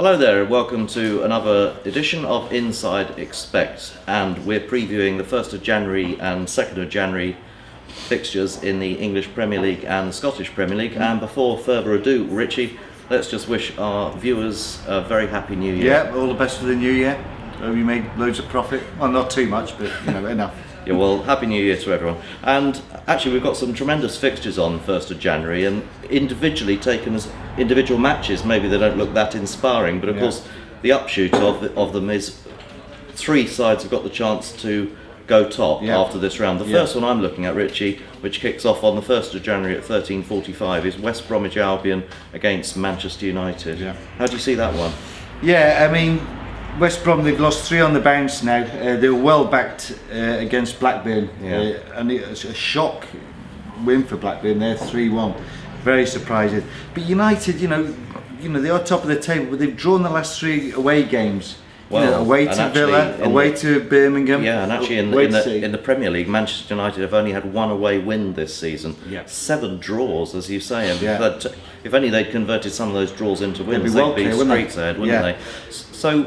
Hello there, welcome to another edition of Inside Expect, and we're previewing the 1st of January and 2nd of January fixtures in the English Premier League and the Scottish Premier League. And before further ado, Richie, let's just wish our viewers a very happy New Year. Yeah, all the best for the New Year. Hope you made loads of profit. Well, not too much, but enough. Yeah, well, Happy New Year to everyone. And actually, we've got some tremendous fixtures on 1st of January, and individually taken as individual matches, maybe they don't look that inspiring, but of course, the upshoot of them is three sides have got the chance to go top after this round. The first one I'm looking at, Richie, which kicks off on the 1st of January at 13:45, is West Bromwich Albion against Manchester United. Yeah. How do you see that one? Yeah, I mean, West Brom, they've lost 3 on the bounce now. They were well backed against Blackburn, and it's a shock win for Blackburn there, 3-1. Very surprising. But United, they are top of the table, but they've drawn the last 3 away games. Well, away to Villa, away to Birmingham. Yeah, and actually in the Premier League, Manchester United have only had 1 away win this season. Yeah. 7 draws, as you say. And if only they'd converted some of those draws into wins, they'd be streets ahead, wouldn't they? So,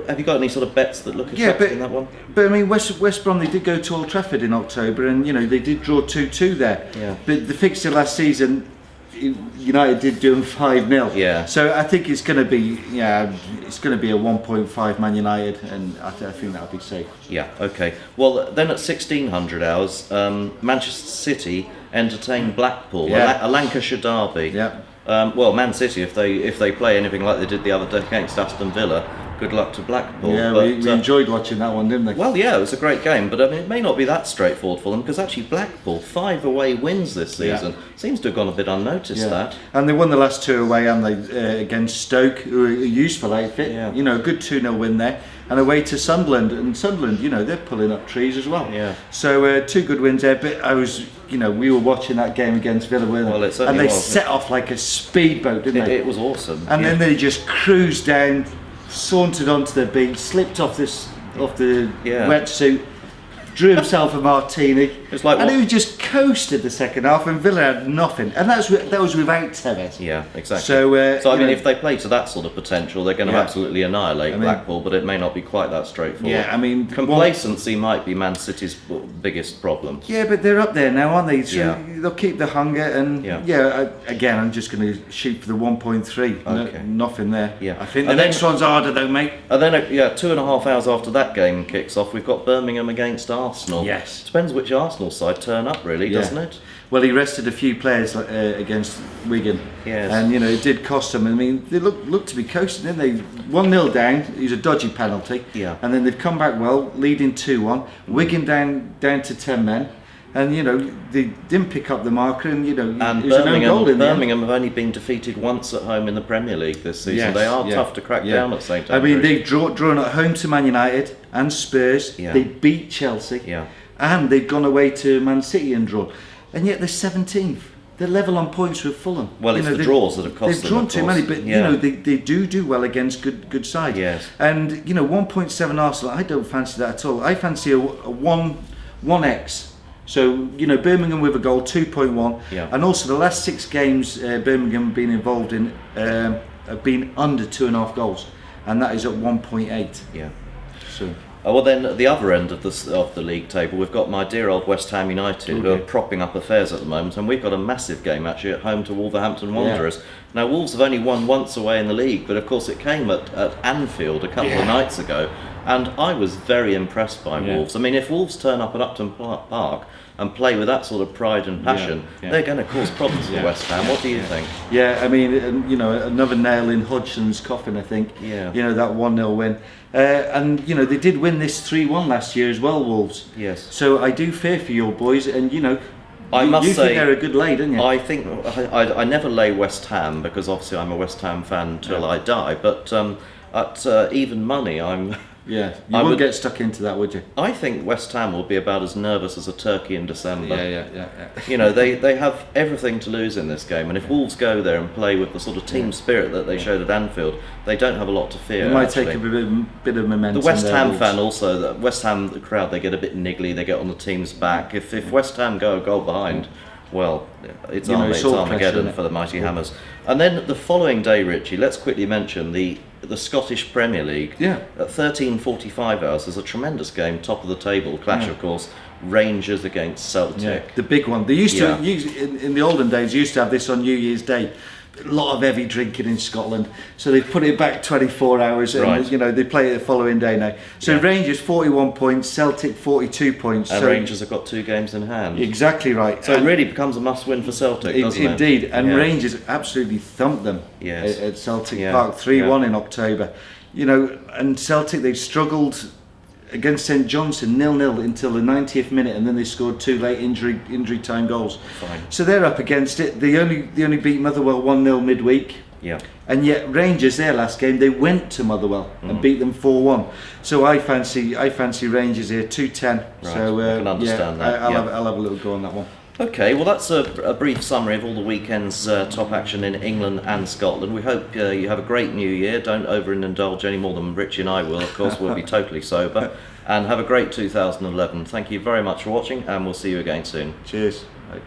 have you got any sort of bets that look attractive in that one? But I mean, West Brom, they did go to Old Trafford in October, and they did draw 2-2 there. Yeah. But the fixture last season, United did do them 5-0. Yeah. So I think it's going to be a 1.5 Man United, and I think that'll be safe. Yeah. Okay. Well, then at 1600 hours, Manchester City entertain Blackpool, a Lancashire derby. Yeah. Well, Man City, if they play anything like they did the other day against Aston Villa, good luck to Blackpool. Yeah, we enjoyed watching that one, didn't we? Well, yeah, it was a great game, but I mean, it may not be that straightforward for them, because actually Blackpool, 5 away wins this season. Seems to have gone a bit unnoticed, that. And they won the last 2 away, and they against Stoke, who are a useful outfit. Yeah. A good 2-0 win there. And away to Sunderland, and Sunderland, they're pulling up trees as well. Yeah. So 2 good wins there, but I was, we were watching that game against Villa, weren't we? Well, and they set off like a speedboat, didn't they? It was awesome. And then they just cruised down, sauntered onto the beach, slipped off the wetsuit, drew himself a martini, and he just coasted the second half, and Villa had nothing, and that was without Tevez. Yeah, exactly. So I mean, if they play to that sort of potential, they're going to absolutely annihilate Blackpool, but it may not be quite that straightforward. Yeah, I mean, complacency might be Man City's biggest problem. Yeah, but they're up there now, aren't they? So they'll keep the hunger, and again, I'm just going to shoot for the 1.3. Okay. Nothing there. Yeah, I think the next one's harder though, mate. And then 2.5 hours after that game kicks off, we've got Birmingham against Arsenal. Yes. Depends which Arsenal side turn up, really, doesn't it? Well, he rested a few players against Wigan. Yes. And, it did cost them. I mean, they looked to be coasting, didn't they? 1-0 down, it was a dodgy penalty. Yeah. And then they've come back well, leading 2-1. Wigan down to 10 men. And, they didn't pick up the marker, and, it was an own goal in Birmingham have only been defeated once at home in the Premier League this season. Yes, they are tough to crack down at St. Andrews. I mean, they've drawn at home to Man United and Spurs. Yeah. They beat Chelsea. Yeah. And they've gone away to Man City and drawn. And yet they're 17th. They're level on points with Fulham. Well, it's the draws that have cost them. They've drawn too many, but they do well against good sides. Yes. And 1.7 Arsenal, I don't fancy that at all. I fancy a 1x. So, Birmingham with a goal, 2.1. Yeah. And also the last 6 games Birmingham have been involved in have been under 2.5 goals. And that is at 1.8. Yeah. So. Well, then at the other end of the league table, we've got my dear old West Ham United, who are propping up affairs at the moment, and we've got a massive game actually at home to Wolverhampton Wanderers. Now, Wolves have only won once away in the league, but of course it came at Anfield a couple of nights ago, and I was very impressed by Wolves. I mean, if Wolves turn up at Upton Park and play with that sort of pride and passion, they're going to cause problems for West Ham. What do you think? Yeah, I mean, another nail in Hodgson's coffin, I think. Yeah. That 1-0 win. And, they did win this 3-1 last year as well, Wolves. Yes. So I do fear for your boys, and, I must say, think they're a good lay, don't you? I think, I never lay West Ham, because obviously I'm a West Ham fan till I die, but at even money, I'm... Yeah, you wouldn't get stuck into that, would you? I think West Ham will be about as nervous as a turkey in December. Yeah. They have everything to lose in this game, and if Wolves go there and play with the sort of team spirit that they showed at Anfield, they don't have a lot to fear. It might take a bit of momentum. The West Ham fan also, the West Ham the crowd, they get a bit niggly, they get on the team's back. If West Ham go a goal behind, well, it's Armageddon for the mighty Hammers. And then the following day, Richie, let's quickly mention the the Scottish Premier League. Yeah. At 13:45 hours, there's a tremendous game, top of the table clash, of course. Rangers against Celtic. Yeah, the big one. They used to in the olden days. They used to have this on New Year's Day. A lot of heavy drinking in Scotland, so they put it back 24 hours, and they play it the following day now. So Rangers 41 points, Celtic 42 points. And so Rangers have got 2 games in hand. Exactly right. So it really becomes a must-win for Celtic, doesn't it? Indeed, and Rangers absolutely thumped them at Celtic Park 3-1 in October. And Celtic, they've struggled against St John's 0-0 until the 90th minute, and then they scored 2 late injury time goals. Fine. So they're up against it. They only beat Motherwell 1-0 midweek. Yeah. And yet Rangers, their last game, they went to Motherwell and beat them 4-1. So I fancy Rangers here 2-10. Right. So I can understand that. I'll have a little go on that one. Okay, well that's a brief summary of all the weekend's top action in England and Scotland. We hope you have a great new year. Don't overindulge any more than Richie and I will. Of course, we'll be totally sober. And have a great 2011. Thank you very much for watching, and we'll see you again soon. Cheers. Bye.